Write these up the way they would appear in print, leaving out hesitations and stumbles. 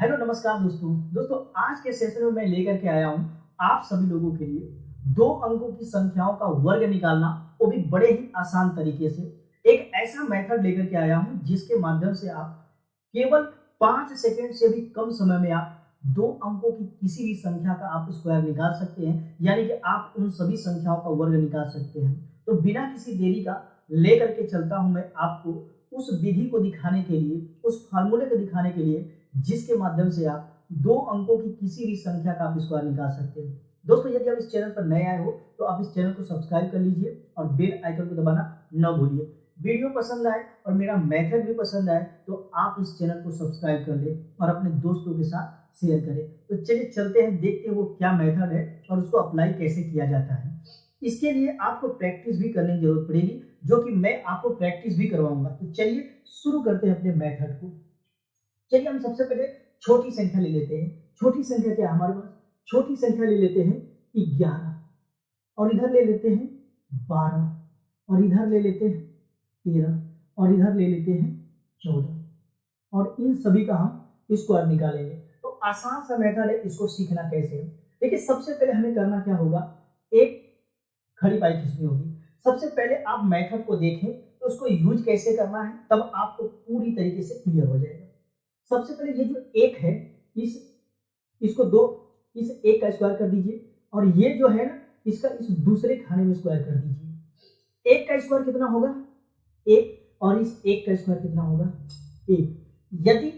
Hello नमस्कार दोस्तों आज के सेशन में मैं लेकर के आया हूं आप सभी लोगों के लिए दो अंकों की संख्याओं का वर्ग निकालना, वो भी बड़े ही आसान तरीके से। एक ऐसा मेथड लेकर के आया हूं जिसके माध्यम से आप केवल 5 सेकंड से भी कम समय में आप दो अंकों की किसी भी संख्या का आप स्क्वायर निकाल सकते हैं, यानी कि आप उन सभी संख्याओं का वर्ग निकाल सकते हैं। तो बिना किसी देरी का लेकर के चलता हूं मैं आपको उस विधि को दिखाने के लिए, उस फार्मूले को दिखाने के लिए जिसके माध्यम से आप दो अंकों की किसी भी संख्या का आप स्क्वायर निकाल सकते हैं। दोस्तों, यदि आप इस चैनल पर नए आए हो तो आप इस चैनल को सब्सक्राइब कर लीजिए और बेल आइकन को दबाना न भूलिए। वीडियो पसंद आए और मेरा मेथड भी पसंद आए तो आप इस चैनल को सब्सक्राइब कर ले और अपने दोस्तों के साथ शेयर करें। तो चलिए चलते हैं, देखते हैं वो क्या मेथड है और उसको अप्लाई कैसे किया जाता है। इसके लिए आपको प्रैक्टिस भी करने की जरूरत पड़ेगी, जो कि मैं आपको प्रैक्टिस भी करवाऊंगा। तो चलिए शुरू करते हैं अपने मेथड को। चलिए हम सबसे पहले छोटी संख्या ले लेते हैं। छोटी संख्या क्या है हमारे पास? छोटी संख्या ले लेते हैं 11 और इधर ले लेते हैं 12 और इधर ले लेते हैं 13 और इधर ले लेते हैं 14 और इन सभी का हम स्क्वायर निकालेंगे। तो आसान सा मेथड है, इसको सीखना कैसे है। देखिए, सबसे पहले हमें करना क्या होगा, एक खड़ी पाई खींचनी होगी। सबसे पहले आप मेथड को देखें तो उसको यूज कैसे करना है, तब आपको पूरी तरीके से क्लियर हो जाएगा। सबसे पहले ये जो एक है, इसको दो, इस एक का स्क्वायर कर दीजिए और ये जो है ना, इसका इस दूसरे खाने में स्क्वायर कर दीजिए। एक का स्क्वायर कितना होगा? एक, और इस एक का स्क्वायर कितना होगा? एक। यदि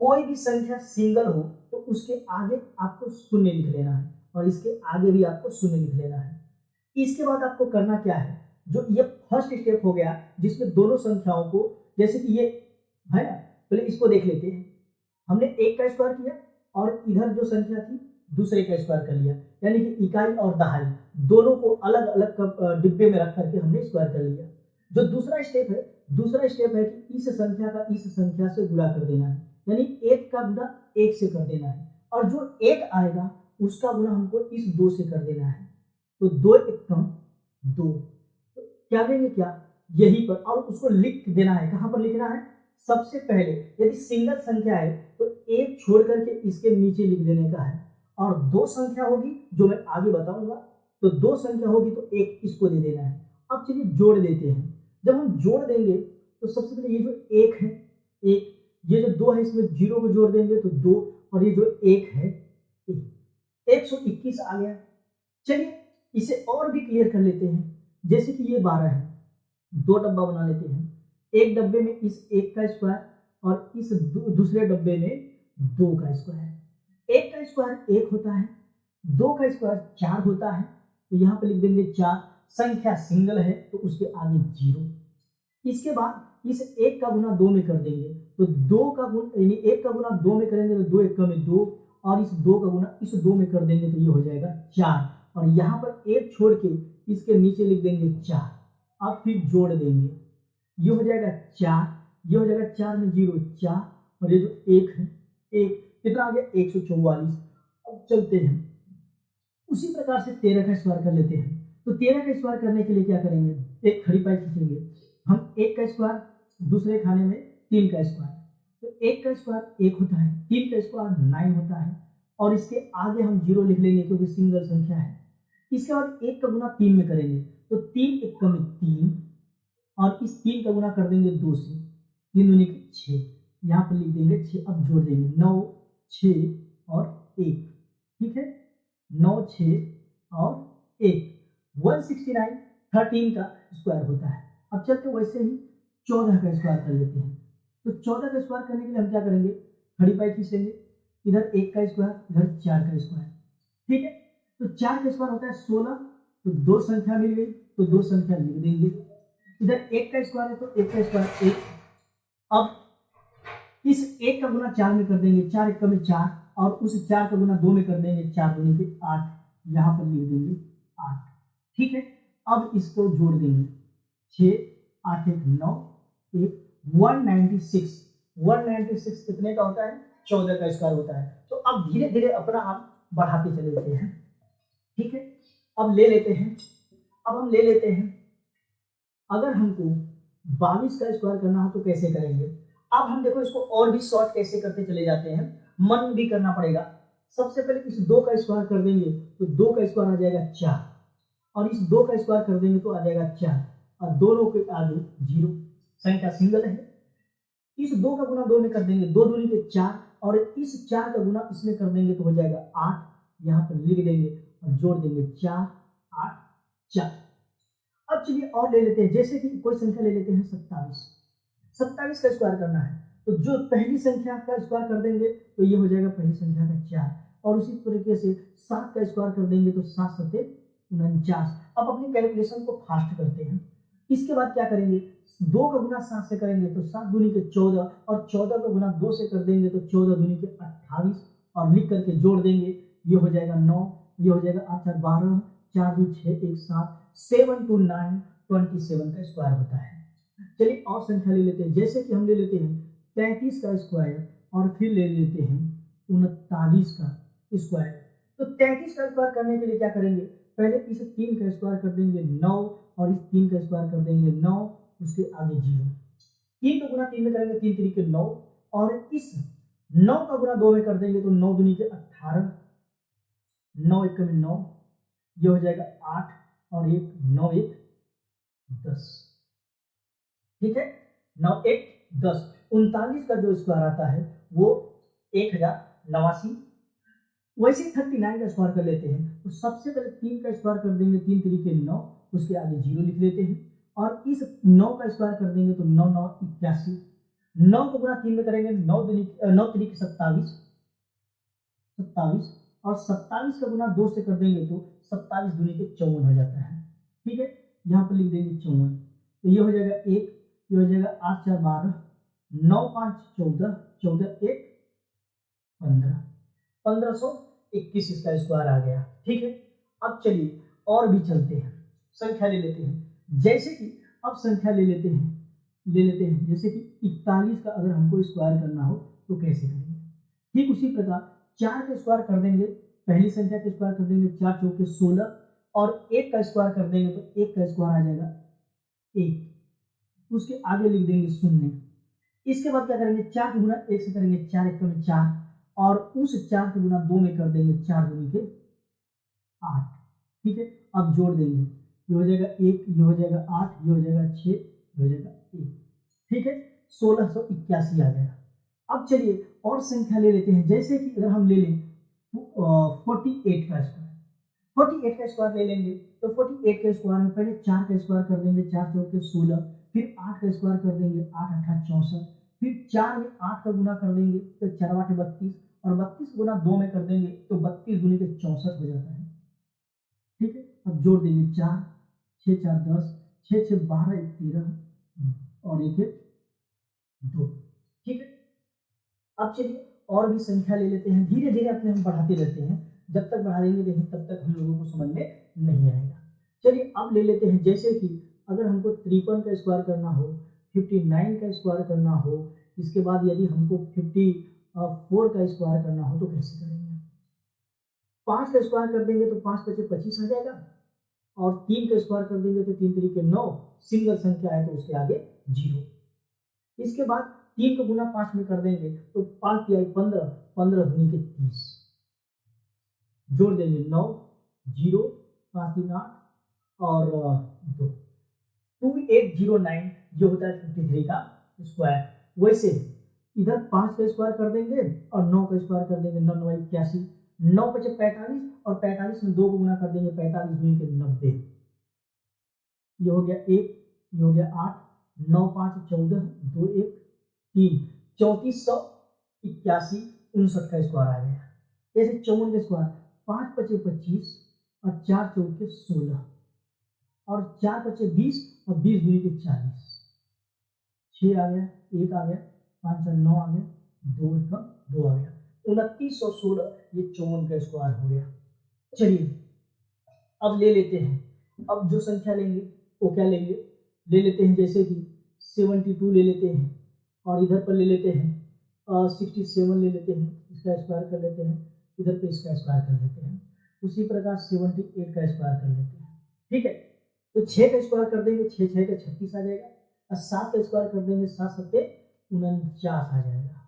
कोई भी संख्या सिंगल हो तो उसके आगे आपको शून्य लिख लेना है और इसके आगे भी आपको शून्य लिख लेना है। इसके बाद आपको करना क्या है, जो ये फर्स्ट स्टेप हो गया जिसमें दोनों संख्याओं को, जैसे कि ये है ना, पहले इसको देख लेते हैं। हमने एक का स्क्वायर किया और इधर जो संख्या थी दूसरे का स्क्वायर कर लिया, यानी कि इकाई और दहाई दोनों को अलग अलग डिब्बे में रख करके हमने स्क्वायर कर लिया। जो दूसरा स्टेप है कि इस संख्या का इस संख्या से गुणा कर देना है, यानी एक का गुणा एक से कर देना है और जो एक आएगा उसका गुणा हमको इस दो से कर देना है। तो दो एक कम दो, तो क्या देंगे, क्या यही पर, और उसको लिख देना है। कहां पर लिखना है? सबसे पहले यदि सिंगल संख्या है तो एक छोड़ करके इसके नीचे लिख देने का है, और दो संख्या होगी जो मैं आगे बताऊंगा, तो दो संख्या होगी तो एक इसको दे देना है। अब चलिए जोड़ देते हैं। जब हम जोड़ देंगे तो सबसे पहले ये जो एक है, एक, ये जो दो है इसमें जीरो को जोड़ देंगे तो दो, और ये जो एक है 121 आ गया। चलिए इसे और भी क्लियर कर लेते हैं। जैसे कि ये 12 है, दो डब्बा बना लेते हैं। एक डब्बे में इस एक का स्क्वायर और इस दूसरे डब्बे में दो का स्क्वायर। एक का स्क्वायर एक होता है, दो का स्क्वायर 4 होता है, तो यहाँ पे लिख देंगे 4। संख्या सिंगल है तो उसके आगे जीरो। इसके बाद इस एक का गुना दो में कर देंगे तो दो का गुना, यानी एक का गुना दो में करेंगे तो दो एक में दो, और इस दो का गुना इस दो में कर देंगे तो ये हो जाएगा 4, और यहाँ पर एक छोड़ के इसके नीचे लिख देंगे 4। अब फिर जोड़ देंगे, ये हो जाएगा 4, ये हो जाएगा 4 में जीरो 4, और ये जो एक है एक, कितना आ गया 144। अब चलते हैं उसी प्रकार से 13 का स्क्वायर कर लेते हैं। तो 13 का स्क्वायर करने के लिए क्या करेंगे, एक खड़ी पाई खींचेंगे हम। एक का स्क्वायर, दूसरे खाने में 3 का स्क्वायर, तो एक का स्क्वायर एक होता है, 3 का स्क्वायर 9 होता है, और इसके आगे हम जीरो लिख लेंगे क्योंकि सिंगल संख्या है। इसके बाद एक का गुना 3 में करेंगे तो 3 एक में 3, और इस 3 का गुना कर देंगे 2 से, 3 दूनी 6, यहाँ पर लिख देंगे 6। अब जोड़ देंगे 9 6 और 1, ठीक है, 9 6 और 1, 169 13 का स्क्वायर होता है। अब चलते वैसे ही 14 का स्क्वायर कर लेते हैं। तो 14 का स्क्वायर करने के लिए हम क्या करेंगे, खड़ी पाई खींचेंगे, इधर एक का स्क्वायर इधर 4 का स्क्वायर, ठीक है। तो 4 का स्क्वायर होता है 16, तो दो संख्या मिल गई तो दो संख्या लिख देंगे। इधर एक का स्क्वायर है तो एक का स्क्वायर एक। अब इस एक का गुना 4 में कर देंगे, 4 एक में 4, और उस 4 का गुना 2 में कर देंगे, 4 दूनी के 8, यहाँ पर लिख देंगे 8, ठीक है। अब इसको जोड़ देंगे 6 8 1 9 1, 196 कितने का होता है, 14 का स्क्वायर होता है। तो अब धीरे धीरे अपना आप बढ़ाते चले जाते हैं, ठीक है। अब ले लेते हैं, अब हम ले लेते हैं, अगर हमको 22 का स्क्वायर करना हो तो कैसे करेंगे। अब हम देखो इसको और भी शॉर्ट कैसे करते चले जाते हैं। मन भी करना पड़ेगा। सबसे पहले इस 2 का स्क्वायर कर देंगे तो 2 का स्क्वायर आ जाएगा 4, और इस 2 का स्क्वायर कर देंगे तो आ जाएगा 4, और दोनों के आगे 0, संख्या सिंगल है। इस 2 का गुना 2 में कर देंगे, 2 दूनी के 4, और इस 4 का गुना इसमें कर देंगे तो हो जाएगा 8, यहाँ पर लिख देंगे और जोड़ देंगे 4 8 4। अब चलिए और ले लेते हैं, जैसे कि कोई संख्या ले लेते हैं 27। 27 का स्क्वायर करना है तो जो पहली संख्या का स्क्वायर कर देंगे तो ये हो जाएगा पहली संख्या का 4, और उसी तरीके से 7 का स्क्वायर कर देंगे तो 7 सत्ते 49। अब अपनी कैलकुलेशन को फास्ट करते हैं। इसके बाद क्या करेंगे, 2 का गुना 7 से करेंगे तो 7 दूनी के 14, और 14 का गुना 2 से कर देंगे तो 14 दूनी के 28, और लिख करके जोड़ देंगे, ये हो जाएगा 9, ये हो जाएगा 8 4 12, 4 2 6 1 7, 7 2 9 27 का स्क्वायर होता है। चलिए और संख्या ले लेते हैं, जैसे कि हम ले लेते हैं 33 का स्क्वायर, और फिर ले लेते हैं 39 का स्क्वायर। तो 33 का स्क्वायर करने के लिए क्या करेंगे, पहले इस 3 का स्क्वायर कर देंगे 9, और इस 3 का स्क्वायर कर देंगे 9, उसके आगे 0। 3 का गुना 3 में करेंगे 3 3 के 9, और इस 9 का गुना 2 में कर देंगे तो 9 दूनी के 18, 9 1 में 9, ये हो जाएगा 8, और 1 9 1 10। ठीक है, 9 1 10। 39 का जो स्क्वायर आता है वो 1089। वैसे 39 का स्क्वायर कर लेते हैं तो सबसे पहले 3 का स्क्वायर कर देंगे, 3 3 के 9, उसके आगे 0 लिख लेते हैं, और इस 9 का स्क्वायर कर देंगे तो 9 9 81। 9 को गुना 3 में करेंगे 9 3 के 27, और 27 का गुना 2 से कर देंगे तो 27 दूनी के 54 हो जाता है। ठीक है, यहाँ पर लिख देंगे 54, तो ये हो जाएगा 1, ये हो जाएगा 8 4 12, 9 5 14, 14 1 15, 1521 इसका स्क्वायर आ गया। ठीक है, अब चलिए और भी चलते हैं, संख्या ले लेते हैं, जैसे कि अब संख्या ले लेते हैं जैसे कि 41 का अगर हमको स्क्वायर करना हो तो कैसे करेंगे। ठीक उसी प्रकार 4 का स्क्वायर कर देंगे, पहली संख्या का स्क्वायर कर देंगे 4 चौके 16, और 1 का स्क्वायर कर देंगे तो 1 का स्क्वायर आ जाएगा 1, उसके आगे लिख देंगे 0। इसके बाद क्या करेंगे, 4 के गुना 1 से करेंगे 4 1 में 4, और उस 4 के गुना 2 में कर देंगे 4 दूनी के 8। ठीक है, अब जोड़ देंगे, ये हो जाएगा 1, ये हो जाएगा 8, ये हो जाएगा 6, ये हो जाएगा 1। ठीक है, 1681 आ गया। अब चलिए और संख्या ले लेते हैं, जैसे कि अगर हम ले लें 48 का स्क्वायर, 48 का स्क्वायर ले लेंगे तो 48 के स्क्वायर में पहले 4 का स्क्वायर कर देंगे, 4 चौके 16, फिर 8 का स्क्वायर कर देंगे, 8 8 64, फिर 4 में 8 का गुना कर देंगे तो 4 8 32, और 32 गुना 2 में कर देंगे तो 32 दूनी के 64 हो जाता है। ठीक है, अब जोड़ देंगे 4 6 4 10, 6 6 12 1 13, और 1 1 2। ठीक है, अब चलिए और भी संख्या ले लेते हैं, धीरे धीरे अपने हम बढ़ाते रहते हैं, जब तक बढ़ाएंगे नहीं तब तक हम लोगों को समझ में नहीं आएगा। चलिए अब ले लेते हैं, जैसे कि अगर हमको 53 का स्क्वायर करना हो, 59 का स्क्वायर करना हो, इसके बाद यदि हमको 54 का स्क्वायर करना हो तो कैसे करेंगे। 5 का स्क्वायर कर देंगे तो 5 5 25 आ जाएगा, और 3 का स्क्वायर कर देंगे तो 3 3 के 9, सिंगल संख्या है तो उसके आगे 0। इसके बाद 3 को गुना 5 में कर देंगे तो 5 तिहाई 15, 15 दूनी के 30, जोड़ देंगे 9 0 5 3 8, और 2, 2809, जो होता है 53 का स्क्वायर। वैसे इधर 5 का स्क्वायर कर देंगे और 9 का स्क्वायर कर देंगे, 9 9 81, 9 5 45, और 45 में 2 को गुना कर देंगे, 45 दूनी के 90, ये हो गया 1, ये हो गया 8, 9 5 14, 2 1 3, 3481 59 का स्क्वायर आ गया। जैसे 54 का स्क्वायर 5 5 25, और 4 चौके 16, और 4 5 20, और 20 दूनी के 40, 6 आ गया, 1 आ गया, 5 4 9 आ गया, 2 1 2 आ गया, 2916, ये 54 का स्क्वायर हो गया। चलिए अब ले लेते हैं, अब जो संख्या लेंगे वो क्या लेंगे, ले लेते हैं जैसे कि 72 ले लेते हैं, और इधर पर ले लेते हैं 67 ले लेते हैं, इसका स्क्वायर कर लेते हैं, इधर पे इसका स्क्वायर कर लेते हैं, उसी प्रकार 78 का स्क्वायर कर लेते हैं। ठीक है, तो 6 का स्क्वायर कर देंगे, 6 6 का 36 आ जाएगा, और 7 का स्क्वायर कर देंगे, 7 7 49 आ जाएगा।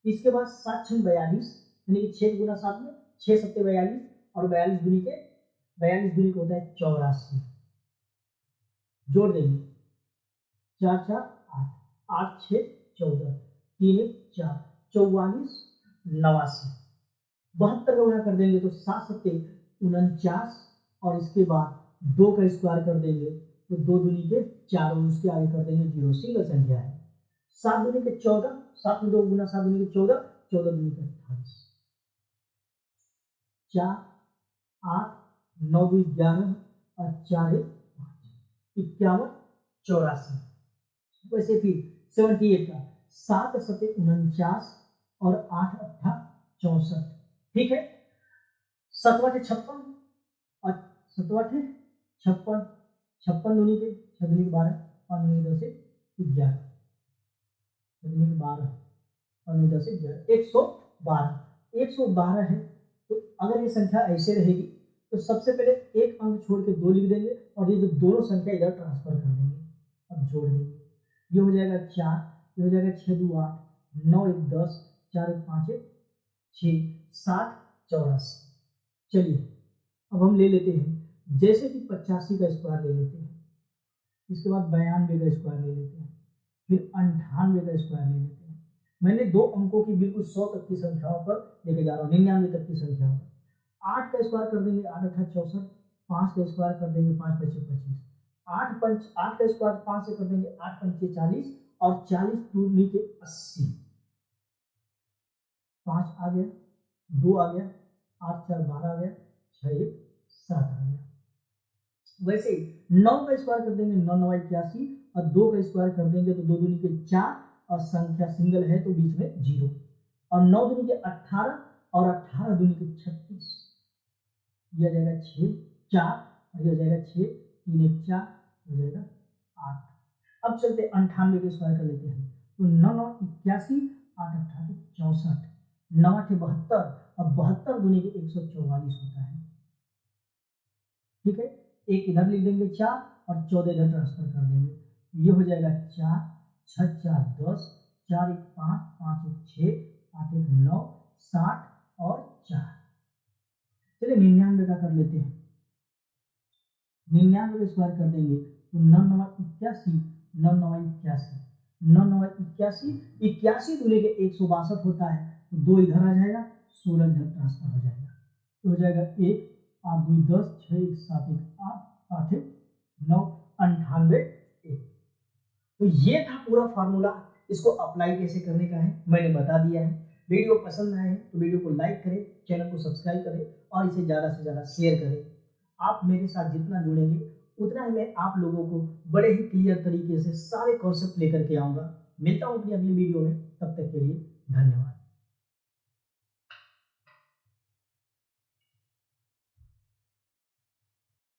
इसके बाद 7 6 42, यानी कि 6 गुना 7 में 6 7 42, और 42 दूनी के होता है 84। जोड़ देंगे 4 4 8, 8 6 14, 3 1 4, 44 89। 72 का गुणा कर देंगे तो 7 7 49, और इसके बाद 2 का स्क्वायर कर देंगे तो 2 दूनी के 4, और उसके आगे कर देंगे 0। सिंगल संख्या है। 7 दूनी के 14, 7 में 2 गुना 7 दूनी के 14, 14 दूनी के 28, 4 8 9 2 11, और 4 1 51 84। वैसे फिर 78 का 7 7 49, और 8 8 64। ठीक है। 7 8 56, और 7 8 56, 56 दूनी के 6 दूनी के 12, 5 दूनी के 10 11, 6 दूनी के 12, 5 दूनी के 10 11, 112। 112 है। तो अगर ये संख्या ऐसे रहेगी तो सबसे पहले एक अंक छोड़ के 2 लिख देंगे, और ये जो दोनों संख्या इधर ट्रांसफर कर देंगे, अब जोड़ देंगे। ये हो जाएगा 4, ये हो जाएगा 6 2 8, 9 1 10, 4 1 5 1 6, 60 84। चलिए अब हम ले लेते हैं, जैसे कि 85 का स्क्वायर ले लेते हैं, इसके बाद 92 का स्क्वायर ले लेते हैं, फिर 98 का स्क्वायर ले लेते हैं। मैंने 2 अंकों की बिल्कुल 100 तक की संख्याओं पर लेके जा रहा हूँ, 99 तक की संख्याओं पर। 8 का स्क्वायर कर देंगे 8 8 64, 5 का स्क्वायर कर देंगे 5 5 25, 8 का स्क्वायर 5 से कर देंगे 8 5 40, और 40 दूनी के 80। 5 आ गया, 2 आ गया, 8 4 12 आ गया, 6 1 7 आ गया। वैसे ही 9 का स्क्वायर कर देंगे 9 9 81, और 2 का स्क्वायर कर देंगे तो 2 दूनी के 4, और संख्या सिंगल है तो बीच में 0, और 9 दूनी के 18, और 18 दूनी के 36। यह हो जाएगा 6 4, और यह हो जाएगा 6 3 1 4, हो जाएगा 8। अब चलते 98 के स्क्वायर कर लेते हैं, तो 9 9 81, 8 8 64, 9 8 72, और 72 दूनी के 144 होता है। ठीक है। एक इधर लिख देंगे 4, और 14 इधर ट्रांसफर कर देंगे, ये हो जाएगा 4 6 4 10, 4 1 5, 5 1 6, 8 1 9, 60 और 4। चलिए 99 का कर लेते हैं। 99 का स्क्वायर कर देंगे तो 9 9 81, 9 9 81, 9 9 81, 81 दूनी के 162 होता है, तो 2 इधर आ जाएगा, 16 इधर ट्रांसफर हो जाएगा, तो हो जाएगा 1 8 2 10, 6 1 7 1 8, 8 1 9, 98 1। तो ये था पूरा फार्मूला। इसको अप्लाई कैसे करने का है मैंने बता दिया है। वीडियो पसंद आए तो वीडियो को लाइक करें, चैनल को सब्सक्राइब करें, और इसे ज़्यादा से ज़्यादा शेयर करें। आप मेरे साथ जितना जुड़ेंगे उतना ही मैं आप लोगों को बड़े ही क्लियर तरीके से सारे कॉन्सेप्ट लेकर के आऊँगा। मिलता हूँ अपनी अगली वीडियो में, तब तक के लिए धन्यवाद।